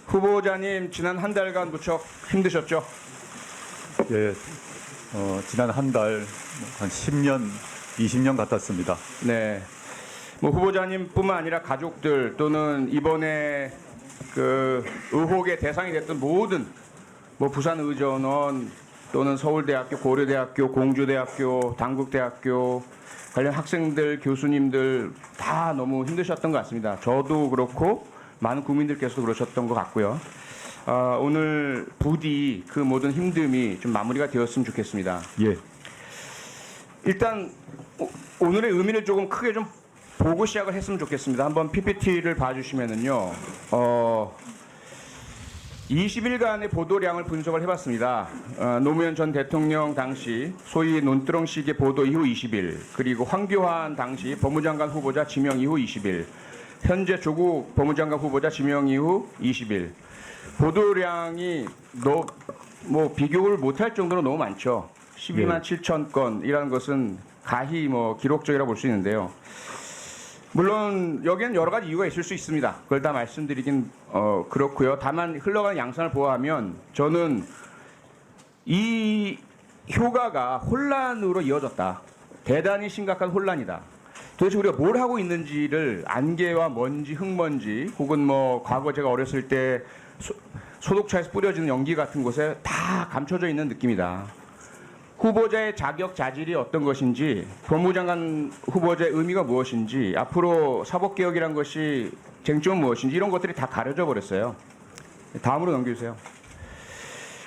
후보자님 지난 한 달간 무척 힘드셨죠? 예, 지난 한 달, 한 10년, 20년 같았습니다. 네. 뭐 후보자님뿐만 아니라 가족들 또는 이번에 그 의혹의 대상이 됐던 모든 뭐 부산의전원 또는 서울대학교, 고려대학교, 공주대학교, 당국대학교 관련 학생들, 교수님들 다 너무 힘드셨던 것 같습니다. 저도 그렇고 많은 국민들께서도 그러셨던 것 같고요. 오늘 부디 그 모든 힘듦이 좀 마무리가 되었으면 좋겠습니다. 예, 일단 오늘의 의미를 조금 크게 좀 보고 시작을 했으면 좋겠습니다. 한번 PPT를 봐주시면은요. 20일간의 보도량을 분석을 해봤습니다. 노무현 전 대통령 당시 소위 논두렁식의 보도 이후 20일, 그리고 황교안 당시 법무장관 후보자 지명 이후 20일, 현재 조국 법무장관 후보자 지명 이후 20일. 보도량이 뭐 비교를 못할 정도로 너무 많죠. 12만 7천 건이라는 것은 가히 뭐 기록적이라고 볼 수 있는데요. 물론 여기에는 여러 가지 이유가 있을 수 있습니다. 그걸 다 말씀드리긴 그렇고요. 다만 흘러가는 양상을 보아하면 저는 이 효과가 혼란으로 이어졌다. 대단히 심각한 혼란이다. 도대체 우리가 뭘 하고 있는지를 안개와 먼지, 흙먼지 혹은 뭐 과거 제가 어렸을 때 소독차에서 뿌려지는 연기 같은 곳에 다 감춰져 있는 느낌이다. 후보자의 자격 자질이 어떤 것인지, 법무장관 후보자의 의미가 무엇인지, 앞으로 사법개혁이란 것이 쟁점은 무엇인지 이런 것들이 다 가려져 버렸어요. 다음으로 넘겨주세요.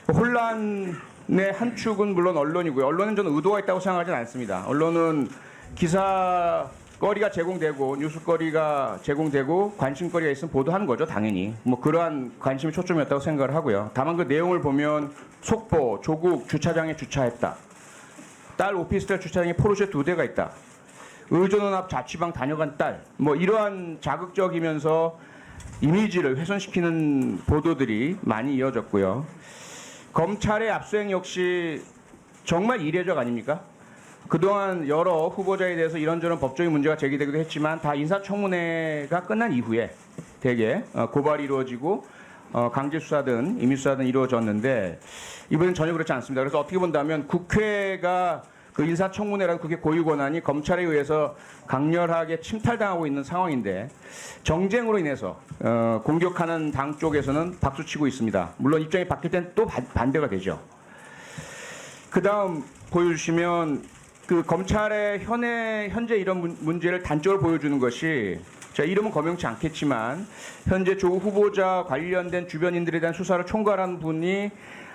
혼란의 한 축은 물론 언론이고요. 언론은 저는 의도가 있다고 생각하지는 않습니다. 언론은 기사거리가 제공되고 뉴스거리가 제공되고 관심거리가 있으면 보도하는 거죠. 당연히. 뭐 그러한 관심이 초점이었다고 생각을 하고요. 다만 그 내용을 보면 속보, 조국 주차장에 주차했다. 딸 오피스텔 주차장에 포르쉐 2대가 있다. 의전원 앞 자취방 다녀간 딸. 뭐 이러한 자극적이면서 이미지를 훼손시키는 보도들이 많이 이어졌고요. 검찰의 압수수색 역시 정말 이례적 아닙니까? 그동안 여러 후보자에 대해서 이런저런 법적인 문제가 제기되기도 했지만 다 인사청문회가 끝난 이후에 대개 고발이 이루어지고 강제수사든 임의수사든 이루어졌는데 이번엔 전혀 그렇지 않습니다. 그래서 어떻게 본다면 국회가 그 인사청문회라는 국회 고유 권한이 검찰에 의해서 강렬하게 침탈당하고 있는 상황인데 정쟁으로 인해서 공격하는 당 쪽에서는 박수치고 있습니다. 물론 입장이 바뀔 땐 또 반대가 되죠. 그 다음 보여주시면 그 검찰의 현재 이런 문제를 단적으로 보여주는 것이 자, 이름은 거명치 않겠지만 현재 조국 후보자 관련된 주변인들에 대한 수사를 총괄한 분이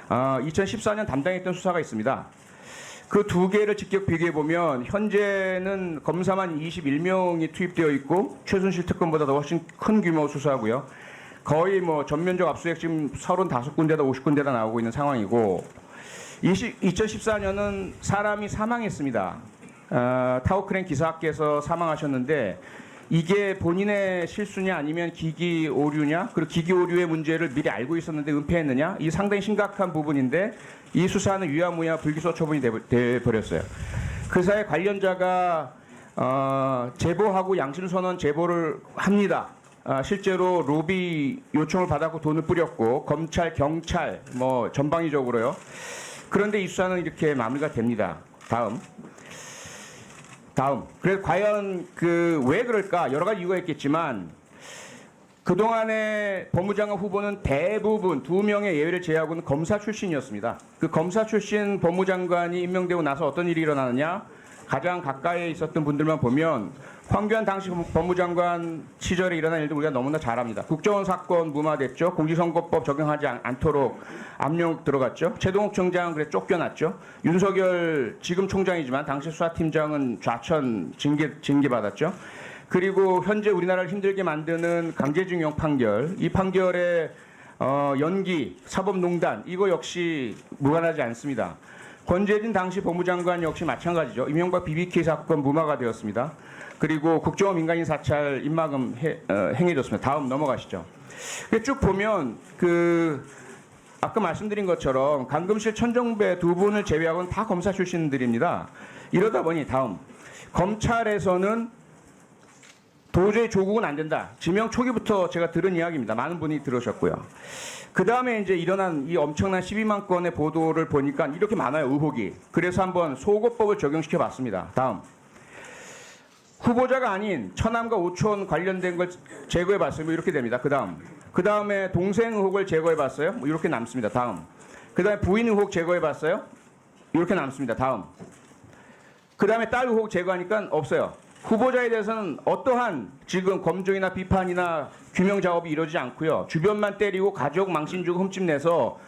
2014년 담당했던 수사가 있습니다. 그 두 개를 직접 비교해 보면 현재는 검사만 21명이 투입되어 있고 최순실 특검보다도 훨씬 큰 규모 수사고요. 거의 뭐 전면적 압수수색 지금 35군데다 50군데다 나오고 있는 상황이고 2014년은 사람이 사망했습니다. 타워크레인 기사께서 사망하셨는데 이게 본인의 실수냐 아니면 기기 오류냐, 그리고 기기 오류의 문제를 미리 알고 있었는데 은폐했느냐, 이 상당히 심각한 부분인데 이 수사는 유야무야 불기소 처분이 돼버렸어요. 그 사이 관련자가 제보하고 양심선언 제보를 합니다. 실제로 로비 요청을 받았고 돈을 뿌렸고 검찰, 경찰 뭐 전방위적으로요. 그런데 이 수사는 이렇게 마무리가 됩니다. 다음. 그래서 과연 왜 그럴까? 여러 가지 이유가 있겠지만 그동안의 법무장관 후보는 대부분 2명의 예외를 제외하고는 검사 출신이었습니다. 그 검사 출신 법무장관이 임명되고 나서 어떤 일이 일어나느냐? 가장 가까이에 있었던 분들만 보면 황교안 당시 법무장관 시절에 일어난 일들 우리가 너무나 잘 압니다. 국정원 사건 무마됐죠. 공직선거법 적용하지 않도록 압력 들어갔죠. 최동욱 청장 그래 쫓겨났죠. 윤석열 지금 총장이지만 당시 수사팀장은 좌천 징계받았죠. 그리고 현재 우리나라를 힘들게 만드는 강제징용 판결, 이 판결의 연기, 사법농단 이거 역시 무관하지 않습니다. 권재진 당시 법무장관 역시 마찬가지죠. 이명박 BBK 사건 무마가 되었습니다. 그리고 국정원 민간인 사찰 입막음 행해졌습니다. 다음 넘어가시죠. 쭉 보면 아까 말씀드린 것처럼 강금실, 천정배 두 분을 제외하고는 다 검사 출신들입니다. 이러다 보니 다음 검찰에서는 도저히 조국은 안 된다. 지명 초기부터 제가 들은 이야기입니다. 많은 분이 들으셨고요. 그 다음에 이제 일어난 이 엄청난 12만 건의 보도를 보니까 이렇게 많아요, 의혹이. 그래서 한번 소거법을 적용시켜 봤습니다. 다음. 후보자가 아닌 처남과 오촌 관련된 걸 제거해 봤어요. 뭐 이렇게 됩니다. 그 다음에 동생 의혹을 제거해 봤어요. 뭐 이렇게 남습니다. 다음. 그 다음에 부인 의혹 제거해 봤어요. 이렇게 남습니다. 다음. 그 다음에 딸 의혹 제거하니까 없어요. 후보자에 대해서는 어떠한 지금 검증이나 비판이나 규명 작업이 이루어지지 않고요. 주변만 때리고 가족 망신 주고 흠집 내서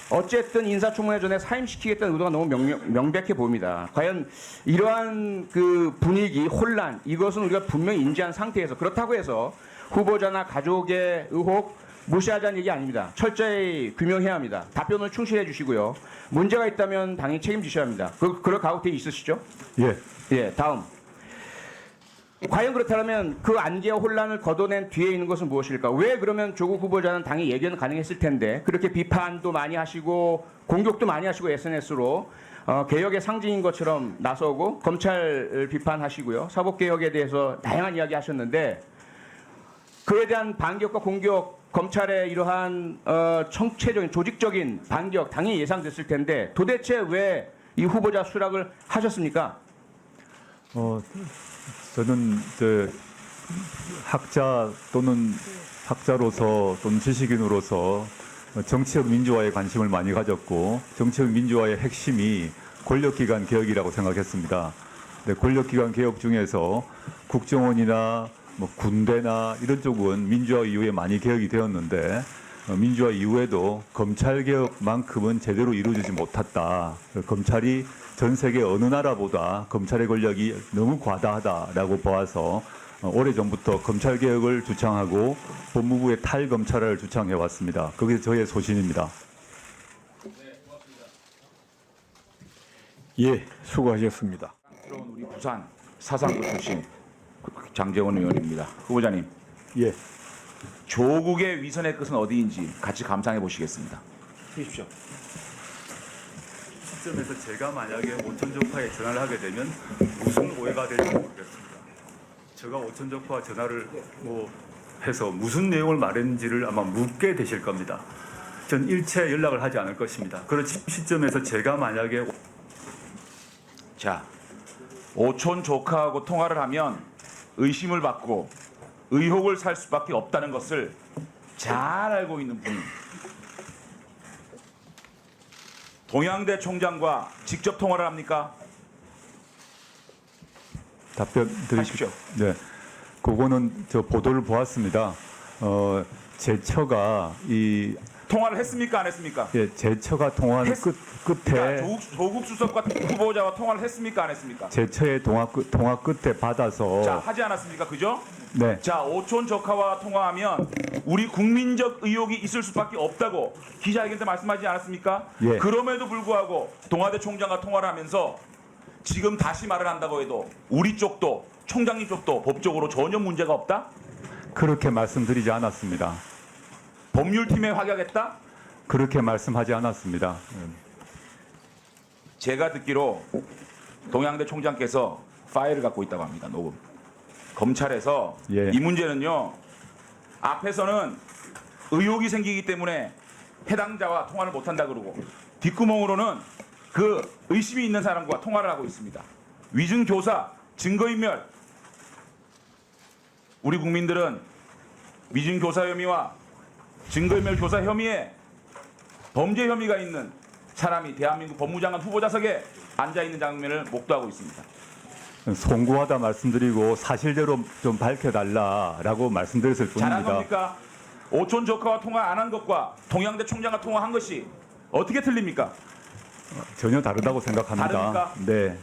어쨌든 인사청문회 전에 사임시키겠다는 의도가 너무 명백해 보입니다. 과연 이러한 그 분위기, 혼란, 이것은 우리가 분명히 인지한 상태에서 그렇다고 해서 후보자나 가족의 의혹 무시하자는 얘기 아닙니다. 철저히 규명해야 합니다. 답변을 충실해 주시고요. 문제가 있다면 당연히 책임지셔야 합니다. 그럴 각오돼 있으시죠? 예. 예, 다음. 과연 그렇다면 그 안개와 혼란을 걷어낸 뒤에 있는 것은 무엇일까? 왜 그러면 조국 후보자는 당연히 예견 가능했을 텐데 그렇게 비판도 많이 하시고 공격도 많이 하시고 SNS로 개혁의 상징인 것처럼 나서고 검찰 비판하시고요. 사법개혁에 대해서 다양한 이야기 하셨는데 그에 대한 반격과 공격 검찰의 이러한 총체적인 조직적인 반격 당연히 예상됐을 텐데 도대체 왜 이 후보자 수락을 하셨습니까? 저는 학자 또는 학자로서 또는 지식인으로서 정치적 민주화에 관심을 많이 가졌고 정치적 민주화의 핵심이 권력기관 개혁이라고 생각했습니다. 근데 권력기관 개혁 중에서 국정원이나 뭐 군대나 이런 쪽은 민주화 이후에 많이 개혁이 되었는데 민주화 이후에도 검찰 개혁만큼은 제대로 이루어지지 못했다. 검찰이 전 세계 어느 나라보다 검찰의 권력이 너무 과다하다라고 보아서 오래전부터 검찰 개혁을 주창하고 법무부의 탈검찰을 주창해 왔습니다. 그게 저의 소신입니다. 예, 수고하셨습니다. 새로운 우리 부산 사상구 출신 장재원 의원입니다. 후보자님, 예, 조국의 위선의 끝은 어디인지 같이 감상해 보시겠습니다. 해주십시오. 시점에서 제가 만약에 오천적파에 전화를 하게 되면 무슨 오해가 될지 모르겠습니다. 제가 오천적파 전화를 해서 무슨 내용을 말했는지를 아마 묻게 되실 겁니다. 전 일체 연락을 하지 않을 것입니다. 그런 시점에서 제가 만약에 자, 오촌 조카하고 통화를 하면 의심을 받고 의혹을 살 수밖에 없다는 것을 잘 알고 있는 분이 동양대 총장과 직접 통화를 합니까? 답변 드리십시오. 네, 그거는 저 보도를 보았습니다. 제 처가 통화를 했습니까? 안 했습니까? 제 처가 통화하는 끝에 조국 수석과 후보자와 통화를 했습니까? 안 했습니까? 제 처의 통화 끝에 받아서 자, 하지 않았습니까? 그죠? 네, 자, 오촌 조카와 통화하면 우리 국민적 의혹이 있을 수밖에 없다고 기자회견 때 말씀하지 않았습니까? 예. 그럼에도 불구하고 동아대 총장과 통화를 하면서 지금 다시 말을 한다고 해도 우리 쪽도 총장님 쪽도 법적으로 전혀 문제가 없다? 그렇게 말씀드리지 않았습니다. 법률팀에 확약했다? 그렇게 말씀하지 않았습니다. 제가 듣기로 동양대 총장께서 파일을 갖고 있다고 합니다. 녹음. 검찰에서 예. 이 문제는요. 앞에서는 의혹이 생기기 때문에 해당자와 통화를 못한다 그러고 뒷구멍으로는 그 의심이 있는 사람과 통화를 하고 있습니다. 위증교사, 증거인멸. 우리 국민들은 위증교사 혐의와 증거인멸 교사 혐의에 범죄 혐의가 있는 사람이 대한민국 법무장관 후보자석에 앉아있는 장면을 목도하고 있습니다. 송구하다 말씀드리고 사실대로 좀 밝혀달라라고 말씀드렸을 잘한 뿐입니다. 겁니까? 오촌 조카와 통화 안 한 것과 동양대 총장과 통화한 것이 어떻게 틀립니까? 전혀 다르다고 생각합니다. 다릅니까? 네,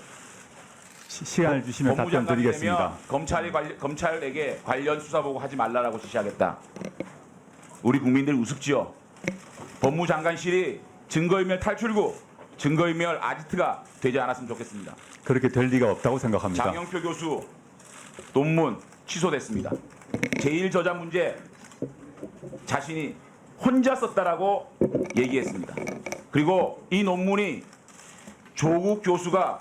시간을 주시면 답변 법무장관이 드리겠습니다. 되면 검찰에게 관련 수사 보고 하지 말라라고 지시하겠다. 우리 국민들 우습지요. 법무장관실이 증거인멸 탈출구, 증거인멸 아지트가 되지 않았으면 좋겠습니다. 그렇게 될 리가 없다고 생각합니다. 장영표 교수 논문 취소됐습니다. 제1저자 문제 자신이 혼자 썼다라고 얘기했습니다. 그리고 이 논문이 조국 교수가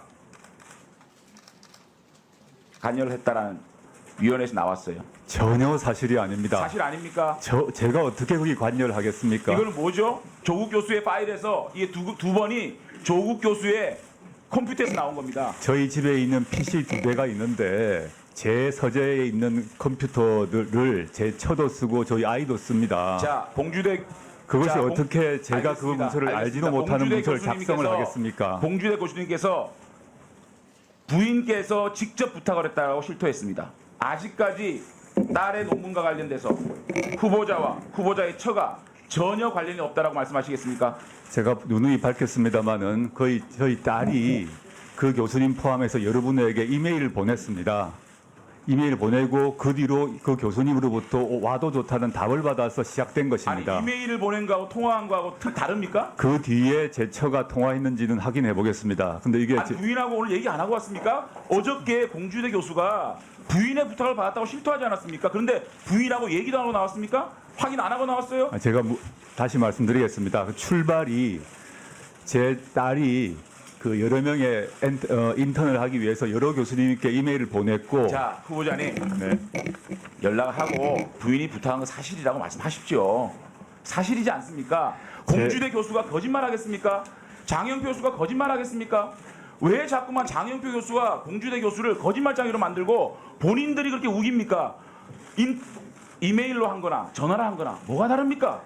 관여를 했다라는 위원회에서 나왔어요. 전혀 사실이 아닙니다. 사실 아닙니까? 제가 어떻게 거기 관여를 하겠습니까? 이거는 뭐죠? 조국 교수의 파일에서 이게 두 번이 조국 교수의 컴퓨터에서 나온 겁니다. 저희 집에 있는 PC 2대가 있는데 제 서재에 있는 컴퓨터들을 제 처도 쓰고 저희 아이도 씁니다. 자, 봉주대 그것이 자, 어떻게 제가 그 알겠습니다. 문서를 알지도 알겠습니다. 못하는 봉주대 문서를 작성을 교수님께서- 하겠습니까? 봉주대 교수님께서 부인께서 직접 부탁을 했다고 실토했습니다. 아직까지 딸의 논문과 관련돼서 후보자와 후보자의 처가 전혀 관련이 없다라고 말씀하시겠습니까? 제가 누누이 밝혔습니다마는 거의 저희 딸이 그 교수님 포함해서 여러분에게 이메일을 보냈습니다. 이메일 보내고 그 뒤로 그 교수님으로부터 와도 좋다는 답을 받아서 시작된 아니 것입니다. 이메일을 보낸 거하고 통화한 거하고 다릅니까? 그 뒤에 제 처가 통화했는지는 확인해 보겠습니다. 근데 이게 아니, 부인하고 오늘 얘기 안 하고 왔습니까? 어저께 공주대 교수가 부인의 부탁을 받았다고 실토하지 않았습니까? 그런데 부인하고 얘기도 안 하고 나왔습니까? 확인 안 하고 나왔어요? 제가 다시 말씀드리겠습니다. 그 출발이 제 딸이 그 여러 명의 인턴을 하기 위해서 여러 교수님께 이메일을 보냈고 자, 후보자님 네. 연락하고 부인이 부탁한 거 사실이라고 말씀하십시오. 사실이지 않습니까? 공주대 교수가 거짓말하겠습니까? 장영표 교수가 거짓말하겠습니까? 왜 자꾸만 장영표 교수와 공주대 교수를 거짓말장애로 만들고 본인들이 그렇게 우깁니까? 이메일로 한 거나 전화를 한 거나 뭐가 다릅니까?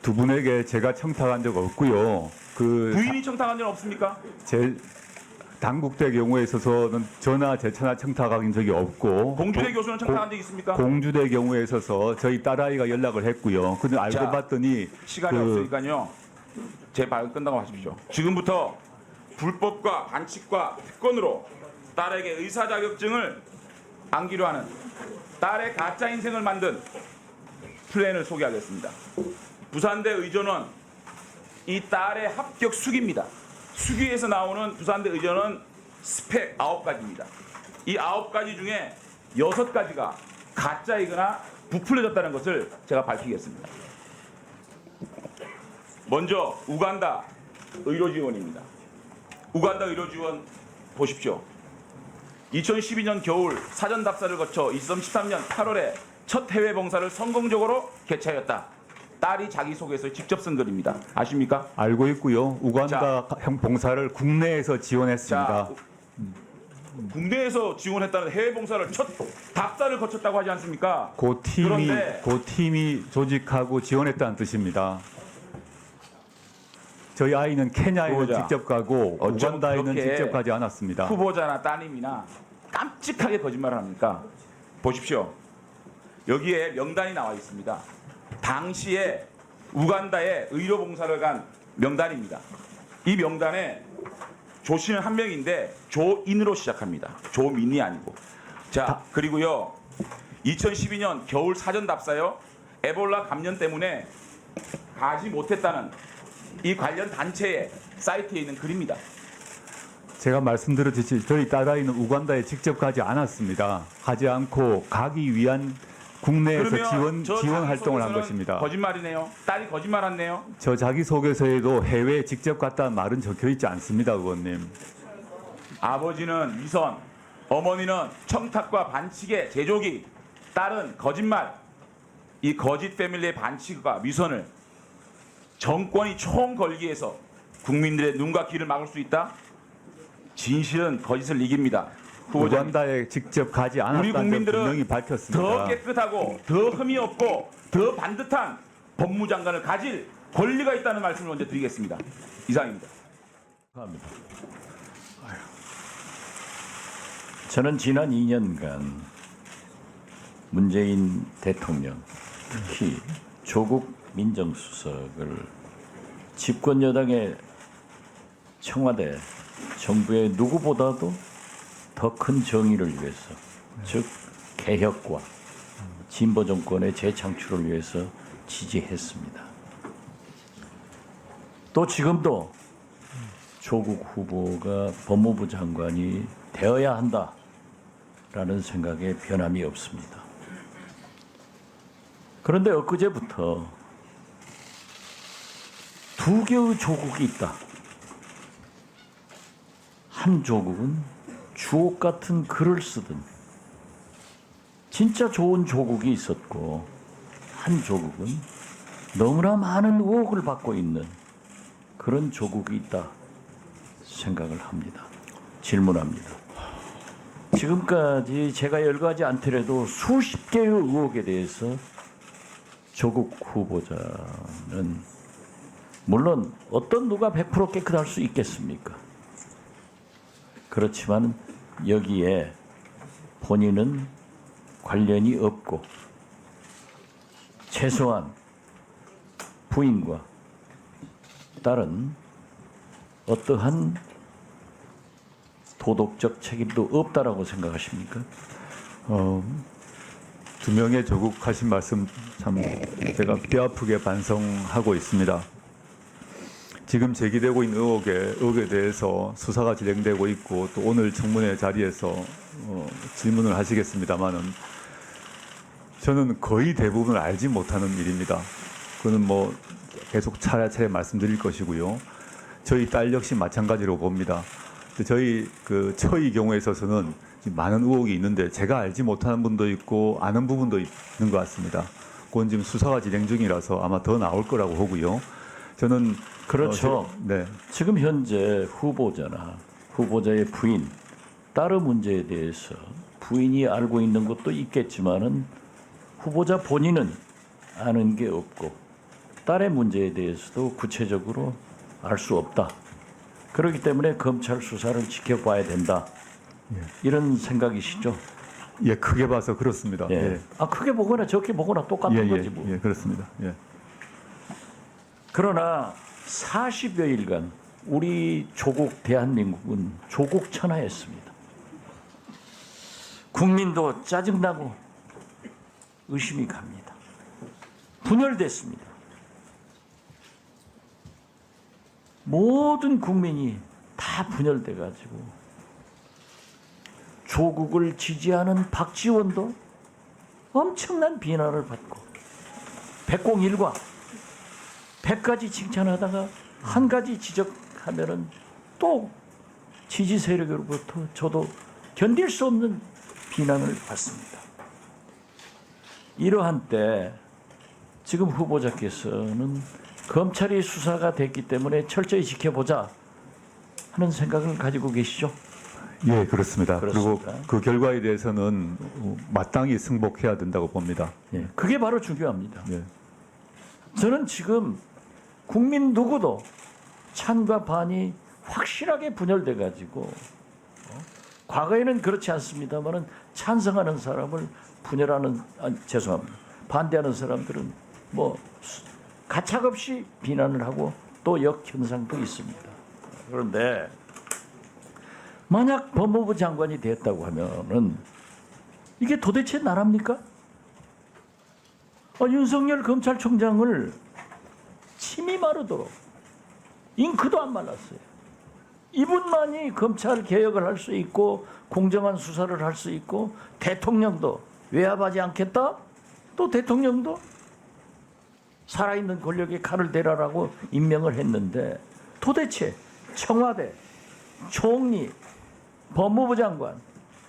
두 분에게 제가 청탁한 적 없고요. 그 부인이 청탁한 적 없습니까? 제 당국대 경우에 있어서는 제 전화 청탁한 적이 없고 공주대 교수는 청탁한 적 있습니까? 공주대 경우에 있어서 저희 딸아이가 연락을 했고요. 근데 알고 자, 봤더니 시간이 없으니까요. 제 발언 끝나고 하십시오. 지금부터 불법과 반칙과 특권으로 딸에게 의사 자격증을 안기로 하는 딸의 가짜 인생을 만든 플랜을 소개하겠습니다. 부산대 의전원 이 딸의 합격 수기입니다. 수기에서 나오는 부산대 의전원 스펙 9가지입니다. 이 9가지 중에 6가지가 가짜이거나 부풀려졌다는 것을 제가 밝히겠습니다. 먼저 우간다 의료지원입니다. 우간다 의료지원 보십시오. 2012년 겨울 사전 답사를 거쳐 2013년 8월에 첫 해외 봉사를 성공적으로 개최하였다. 딸이 자기소개서에 직접 쓴 글입니다. 아십니까? 알고 있고요. 우간다 봉사를 국내에서 지원했습니다. 자, 국내에서 지원했다는 해외 봉사를 첫 답사를 거쳤다고 하지 않습니까? 그 그런데 팀이 조직하고 지원했다는 뜻입니다. 저희 아이는 케냐에는 후보자, 직접 가고 어쩜 우간다에는 그렇게 직접 가지 않았습니다. 후보자나 따님이나 깜찍하게 거짓말을 합니까? 보십시오. 여기에 명단이 나와 있습니다. 당시에 우간다에 의료봉사를 간 명단입니다. 이 명단에 조 씨는 한 명인데 조인으로 시작합니다. 조민이 아니고. 자, 그리고요. 2012년 겨울 사전 답사요. 에볼라 감염 때문에 가지 못했다는 이 관련 단체의 사이트에 있는 글입니다. 제가 말씀드렸듯이 저희 딸아이는 우간다에 직접 가지 않았습니다. 가지 않고 가기 위한 국내에서 그러면 저 지원 활동을 한 자기소개서는 것입니다. 거짓말이네요. 딸이 거짓말했네요. 저 자기소개서에도 해외에 직접 갔다는 말은 적혀 있지 않습니다, 의원님. 아버지는 위선, 어머니는 청탁과 반칙의 제조기, 딸은 거짓말. 이 거짓 패밀리의 반칙과 위선을 정권이 총 걸기 위해서 국민들의 눈과 귀를 막을 수 있다? 진실은 거짓을 이깁니다. 후보자님, 우간다에 직접 가지 우리 않았다는 점 국민들은 분명히 밝혔습니다. 더 깨끗하고 더 흠이 없고 더 반듯한 법무장관을 가질 권리가 있다는 말씀을 먼저 드리겠습니다. 이상입니다. 감사합니다. 저는 지난 2년간 문재인 대통령, 특히 조국 민정수석을 집권 여당의 청와대 정부의 누구보다도 더 큰 정의를 위해서, 즉 개혁과 진보 정권의 재창출을 위해서 지지했습니다. 또 지금도 조국 후보가 법무부 장관이 되어야 한다라는 생각에 변함이 없습니다. 그런데 엊그제부터 두 개의 조국이 있다. 한 조국은 주옥 같은 글을 쓰던 진짜 좋은 조국이 있었고 한 조국은 너무나 많은 의혹을 받고 있는 그런 조국이 있다 생각을 합니다. 질문합니다. 지금까지 제가 열거하지 않더라도 수십 개의 의혹에 대해서 조국 후보자는 물론 어떤 누가 100% 깨끗할 수 있겠습니까? 그렇지만 여기에 본인은 관련이 없고 최소한 부인과 딸은 어떠한 도덕적 책임도 없다라고 생각하십니까? 두 명의 조국 하신 말씀 참 제가 뼈아프게 반성하고 있습니다. 지금 제기되고 있는 의혹에 대해서 수사가 진행되고 있고 또 오늘 청문회 자리에서 질문을 하시겠습니다만은 저는 거의 대부분을 알지 못하는 일입니다. 그거는 뭐 계속 차례차례 말씀드릴 것이고요. 저희 딸 역시 마찬가지로 봅니다. 저희 그 처의 경우에 있어서는 많은 의혹이 있는데 제가 알지 못하는 분도 있고 아는 부분도 있는 것 같습니다. 그건 지금 수사가 진행 중이라서 아마 더 나올 거라고 보고요. 저는 그렇죠. 네. 지금 현재 후보자나 후보자의 부인, 딸의 문제에 대해서 부인이 알고 있는 것도 있겠지만은 후보자 본인은 아는 게 없고 딸의 문제에 대해서도 구체적으로 알 수 없다. 그렇기 때문에 검찰 수사를 지켜봐야 된다. 이런 생각이시죠? 예, 크게 봐서 그렇습니다. 예. 예. 아 크게 보거나 적게 보거나 똑같은 거지 뭐. 예, 그렇습니다. 예. 그러나 40여일간 우리 조국 대한민국은 조국 천하였습니다. 국민도 짜증나고 의심이 갑니다. 분열됐습니다. 모든 국민이 다 분열돼 가지고 조국을 지지하는 박지원도 엄청난 비난을 받고 백공일과 100가지 칭찬하다가 한 가지 지적하면은 또 지지 세력으로부터 저도 견딜 수 없는 비난을 받습니다. 이러한 때 지금 후보자께서는 검찰이 수사가 됐기 때문에 철저히 지켜보자 하는 생각을 가지고 계시죠? 예, 그렇습니다. 그리고 그렇습니다. 그 결과에 대해서는 마땅히 승복해야 된다고 봅니다. 예, 그게 바로 중요합니다. 예. 저는 지금 국민 누구도 찬과 반이 확실하게 분열돼 가지고 과거에는 그렇지 않습니다만은 찬성하는 사람을 죄송합니다. 반대하는 사람들은 뭐 가차없이 비난을 하고 또 역현상도 있습니다. 그런데 만약 법무부 장관이 됐다고 하면은 이게 도대체 나랍니까? 윤석열 검찰총장을 침이 마르도록 잉크도 안 말랐어요. 이분만이 검찰 개혁을 할 수 있고 공정한 수사를 할 수 있고 대통령도 외압하지 않겠다? 또 대통령도 살아있는 권력에 칼을 대라라고 임명을 했는데 도대체 청와대, 총리, 법무부 장관,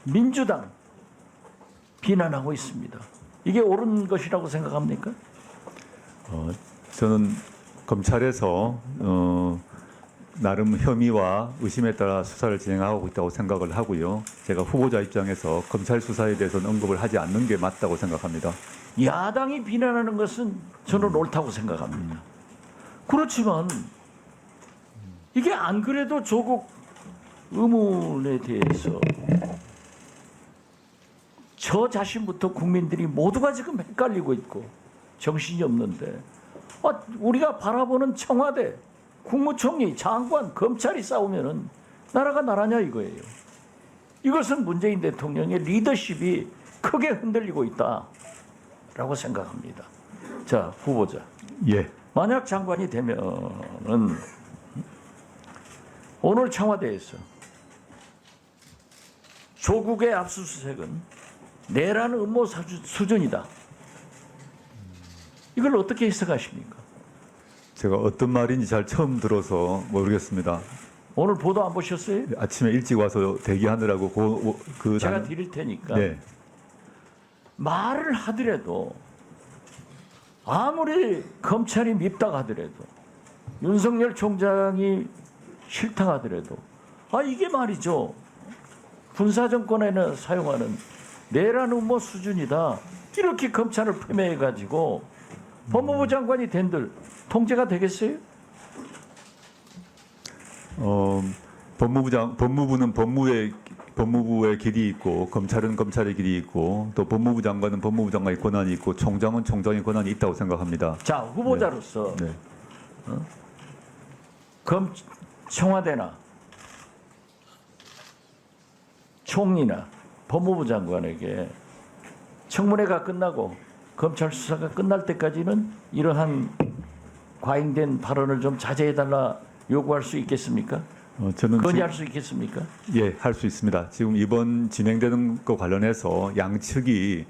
민주당 비난하고 있습니다. 이게 옳은 것이라고 생각합니까? 저는 검찰에서 나름 혐의와 의심에 따라 수사를 진행하고 있다고 생각을 하고요. 제가 후보자 입장에서 검찰 수사에 대해서는 언급을 하지 않는 게 맞다고 생각합니다. 야당이 비난하는 것은 저는 옳다고 생각합니다. 그렇지만 이게 안 그래도 조국 의문에 대해서 저 자신부터 국민들이 모두가 지금 헷갈리고 있고 정신이 없는데 우리가 바라보는 청와대, 국무총리, 장관, 검찰이 싸우면은 나라가 나라냐 이거예요. 이것은 문재인 대통령의 리더십이 크게 흔들리고 있다라고 생각합니다. 자, 후보자. 예. 만약 장관이 되면은 오늘 청와대에서 조국의 압수수색은 내란 음모 수준이다. 이걸 어떻게 해석하십니까? 제가 어떤 말인지 잘 처음 들어서 모르겠습니다. 오늘 보도 안 보셨어요? 아침에 일찍 와서 대기하느라고 제가 드릴 테니까 네. 말을 하더라도 아무리 검찰이 밉다 하더라도 윤석열 총장이 싫다 하더라도 이게 말이죠. 군사정권에는 사용하는 내란 음모 수준이다. 이렇게 검찰을 폄훼해가지고 법무부 장관이 된들 통제가 되겠어요? 법무부는 법무부의 길이 있고 검찰은 검찰의 길이 있고 또 법무부 장관은 법무부 장관의 권한이 있고 총장은 총장의 권한이 있다고 생각합니다. 자, 후보자로서 네. 청와대나 총리나 법무부 장관에게 청문회가 끝나고 검찰 수사가 끝날 때까지는 이러한 과잉된 발언을 좀 자제해달라 요구할 수 있겠습니까? 저는 건의할 수 있겠습니까? 예, 할 수 있습니다. 지금 이번 진행되는 것 관련해서 양측이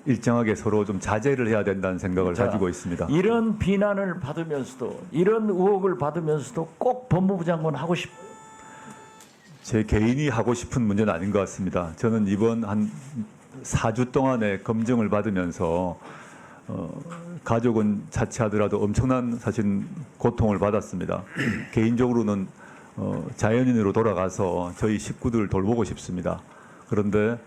일정하게 서로 좀 자제를 해야 된다는 생각을 자, 가지고 있습니다. 이런 비난을 받으면서도 이런 의혹을 받으면서도 꼭 법무부 장관 하고 제 개인이 하고 싶은 문제는 아닌 것 같습니다. 저는 이번 한 4주 동안의 검증을 받으면서 가족은 자취하더라도 엄청난 사실 고통을 받았습니다. 개인적으로는 자연인으로 돌아가서 저희 식구들을 돌보고 싶습니다. 그런데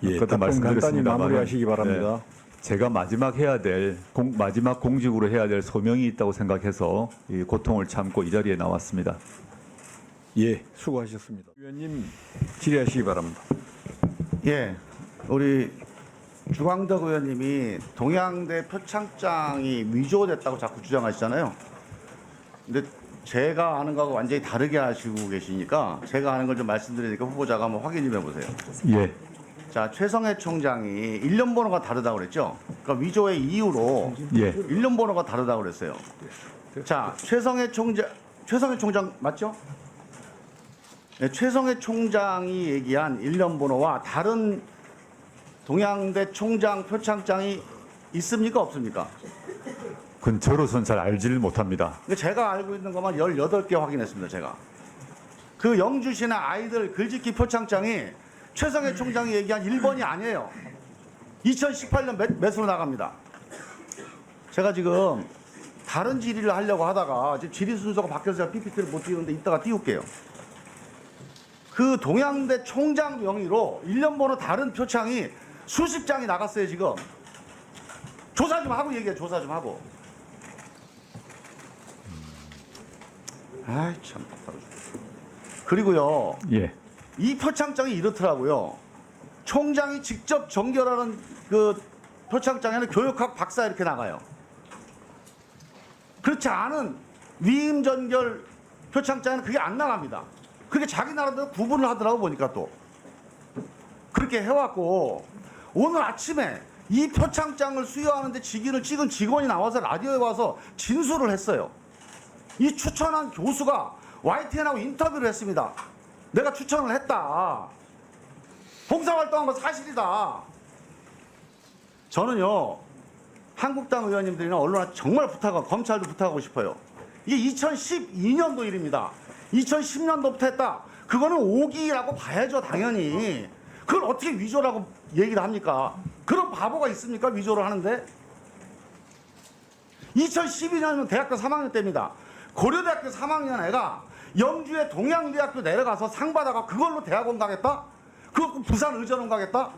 예, 아까도 답변 간단히 말씀드렸습니다만 마무리하시기 바랍니다. 제가 마지막 해야 될 마지막 공직으로 해야 될 소명이 있다고 생각해서 이 고통을 참고 이 자리에 나왔습니다. 예, 수고하셨습니다. 위원님 질의하시기 바랍니다. 예, 우리 주광덕 의원님이 동양대 표창장이 위조됐다고 자꾸 주장하시잖아요. 근데 제가 아는 거하고 완전히 다르게 하시고 계시니까 제가 아는 걸 좀 말씀드리니까 후보자가 한번 확인 좀 해보세요. 예, 자, 최성해 총장이 일련 번호가 다르다고 그랬죠. 그러니까 위조의 이유로 예, 일련 번호가 다르다고 그랬어요. 자, 최성해 총장 맞죠? 네, 최성해 총장이 얘기한 일련 번호와 다른 동양대 총장 표창장이 있습니까? 없습니까? 그건 저로서는 잘 알지를 못합니다. 근데 제가 알고 있는 것만 18개 확인했습니다. 제가. 그 영주시나 아이들 글짓기 표창장이 최성해 총장이 얘기한 1번이 아니에요. 2018년 매수로 나갑니다. 제가 지금 다른 질의를 하려고 하다가 지금 질의 순서가 바뀌어서 제가 PPT를 못 띄우는데 이따가 띄울게요. 그 동양대 총장 명의로 1년 번호 다른 표창이 수십 장이 나갔어요. 지금. 조사 좀 하고 얘기해. 조사 좀 하고. 아이 참. 그리고요. 예, 이 표창장이 이렇더라고요. 총장이 직접 정결하는 그 표창장에는 교육학 박사 이렇게 나가요. 그렇지 않은 위임 전결 표창장에는 그게 안 나갑니다. 그게 자기 나라대로 구분을 하더라고 보니까 또. 그렇게 해왔고 오늘 아침에 이 표창장을 수여하는데 직인을 찍은 직원이 나와서 라디오에 와서 진술을 했어요. 이 추천한 교수가 YTN하고 인터뷰를 했습니다. 내가 추천을 했다. 봉사활동한 건 사실이다. 저는요. 한국당 의원님들이나 언론한테 정말 부탁하고 검찰도 부탁하고 싶어요. 이게 2012년도 일입니다. 2010년도부터 했다. 그거는 오기라고 봐야죠. 당연히. 그걸 어떻게 위조라고 얘기를 합니까? 그런 바보가 있습니까? 위조를 하는데. 2012년이면 대학교 3학년 때입니다. 고려대학교 3학년 애가 영주의 동양대학교 내려가서 상 받아가 그걸로 대학원 가겠다? 그거 부산 의전원 가겠다?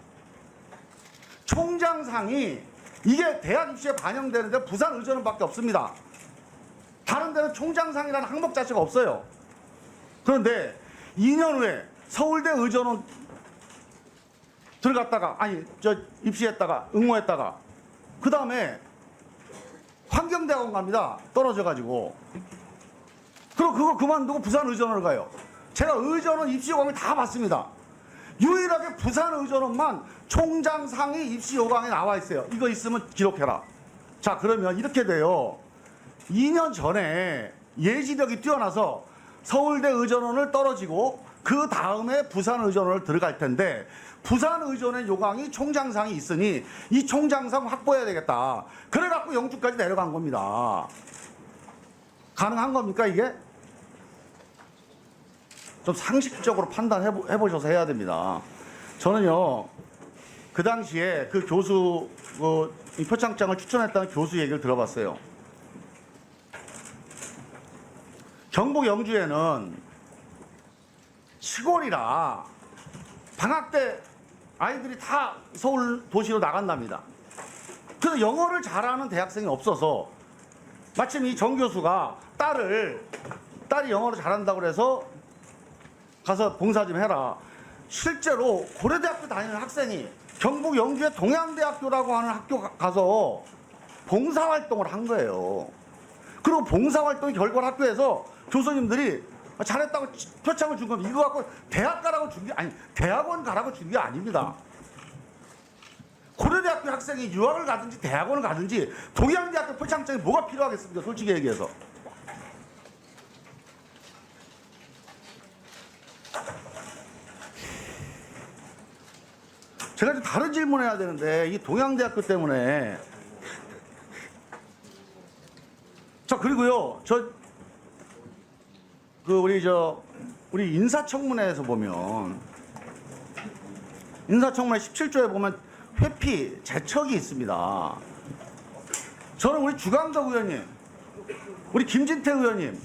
총장상이 이게 대학 입시에 반영되는데 부산 의전원밖에 없습니다. 다른 데는 총장상이라는 항목 자체가 없어요. 그런데 2년 후에 서울대 의전원 들어갔다가 입시했다가 응모했다가 그 다음에 환경대학원 갑니다. 떨어져가지고. 그리고 그거 그만두고 부산 의전원을 가요. 제가 의전원 입시 요강을 다 봤습니다. 유일하게 부산 의전원만 총장상이 입시 요강에 나와 있어요. 이거 있으면 기록해라. 자, 그러면 이렇게 돼요. 2년 전에 예지력이 뛰어나서 서울대 의전원을 떨어지고 그 다음에 부산 의전원을 들어갈 텐데 부산 의전원 요강이 총장상이 있으니 이 총장상 확보해야 되겠다. 그래갖고 영주까지 내려간 겁니다. 가능한 겁니까 이게? 좀 상식적으로 판단해 보셔서 해야 됩니다. 저는요 그 당시에 그 교수 이 표창장을 추천했다는 교수 얘기를 들어봤어요. 경북 영주에는 시골이라 방학 때 아이들이 다 서울 도시로 나간답니다. 그래서 영어를 잘하는 대학생이 없어서 마침 이 정 교수가 딸이 영어를 잘한다고 그래서 가서 봉사 좀 해라. 실제로 고려대학교 다니는 학생이 경북 영주의 동양대학교라고 하는 학교 가서 봉사활동을 한 거예요. 그리고 봉사활동 결과를 학교에서 교수님들이 잘했다고 표창을 준 겁니다. 이거 갖고 대학 가라고 준 게 아니, 대학원 가라고 준 게 아닙니다. 고려대학교 학생이 유학을 가든지 대학원을 가든지 동양대학교 표창장이 뭐가 필요하겠습니까? 솔직히 얘기해서. 제가 좀 다른 질문을 해야 되는데 이 동양대학교 때문에 자 그리고요 우리 인사청문회에서 보면 인사청문회 17조에 보면 회피 제척이 있습니다. 저는 우리 주강석 의원님, 우리 김진태 의원님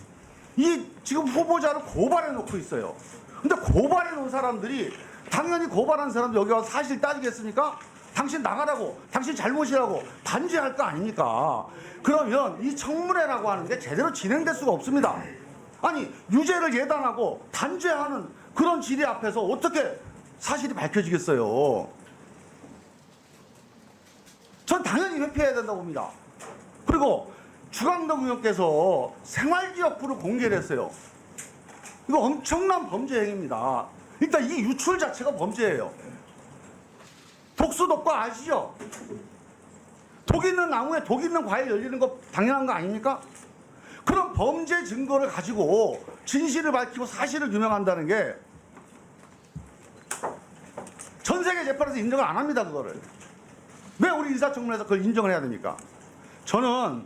이 지금 후보자를 고발해 놓고 있어요. 근데 고발해 놓은 사람들이 당연히 고발한 사람들 여기 와서 사실 따지겠습니까? 당신 나가라고, 당신 잘못이라고 단죄할 거 아닙니까? 그러면 이 청문회라고 하는 게 제대로 진행될 수가 없습니다. 아니 유죄를 예단하고 단죄하는 그런 질의 앞에서 어떻게 사실이 밝혀지겠어요? 전 당연히 회피해야 된다고 봅니다. 그리고 주강덕 의원께서 생활기록부를 공개를 했어요. 이거 엄청난 범죄 행위입니다. 일단 이 유출 자체가 범죄예요. 독수독과 아시죠? 독 있는 나무에 독 있는 과일 열리는 거 당연한 거 아닙니까? 그런 범죄 증거를 가지고 진실을 밝히고 사실을 규명한다는 게 전 세계 재판에서 인정을 안 합니다. 그거를. 왜 우리 인사청문회에서 그걸 인정을 해야 됩니까? 저는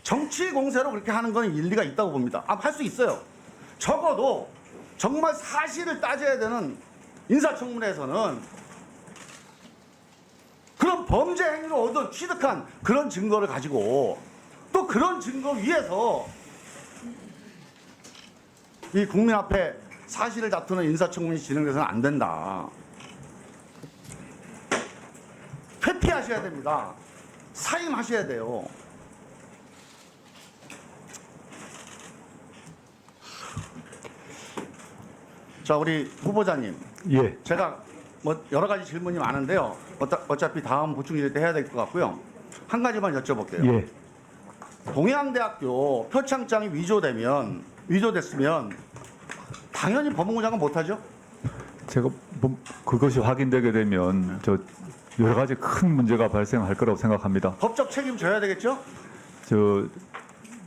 정치 공세로 그렇게 하는 건 일리가 있다고 봅니다. 할 수 있어요. 적어도 정말 사실을 따져야 되는 인사청문회에서는 그런 범죄 행위로 취득한 그런 증거를 가지고 또 그런 증거 위에서 이 국민 앞에 사실을 다투는 인사청문회 진행돼서는 안 된다. 회피하셔야 됩니다. 사임하셔야 돼요. 자, 우리 후보자님. 예. 제가 뭐 여러 가지 질문이 많은데요. 어차피 다음 보충질 때 해야 될 것 같고요. 한 가지만 여쭤볼게요. 예. 동양대학교 표창장이 위조됐으면 당연히 법무부 장관 못하죠? 제가 그것이 확인되게 되면 여러 가지 큰 문제가 발생할 거라고 생각합니다. 법적 책임 져야 되겠죠?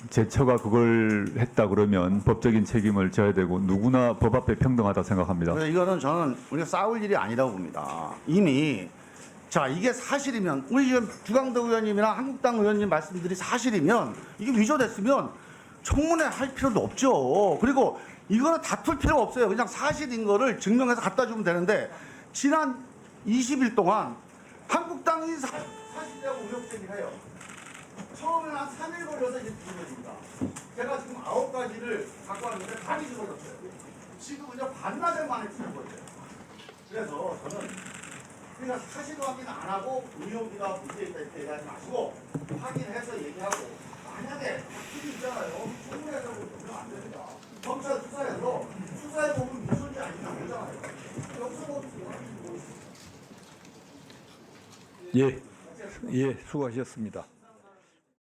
제 처가 그걸 했다 그러면 법적인 책임을 져야 되고 누구나 법 앞에 평등하다 생각합니다. 그래서 이거는 저는 우리가 싸울 일이 아니라고 봅니다. 이미 자 이게 사실이면 우리 지금 주강덕 의원님이나 한국당 의원님 말씀들이 사실이면 이게 위조됐으면 청문회 할 필요도 없죠. 그리고 이거는 다툴 필요가 없어요. 그냥 사실인 거를 증명해서 갖다 주면 되는데 지난 20일 동안 한국당이 사실이라고 의혹 제기해요. 처음에는 한 3일 걸려서 이제 뒤집어집니다. 제가 지금 9가지를 갖고 왔는데 다 뒤집어졌어요. 지금 이제 반나절 만에 뒤집어져요. 그래서 저는 그러니까 사실 확인 안 하고 의혹이나 문제있다 이렇게 얘기하지 마시고 확인해서 얘기하고 만약에 확실히 있잖아요. 청문회에서 보면 안 됩니다. 검찰 수사해서 수사해보면 무슨지 아니면 되잖아요. 여기서 뭐 예. 예, 수고하셨습니다.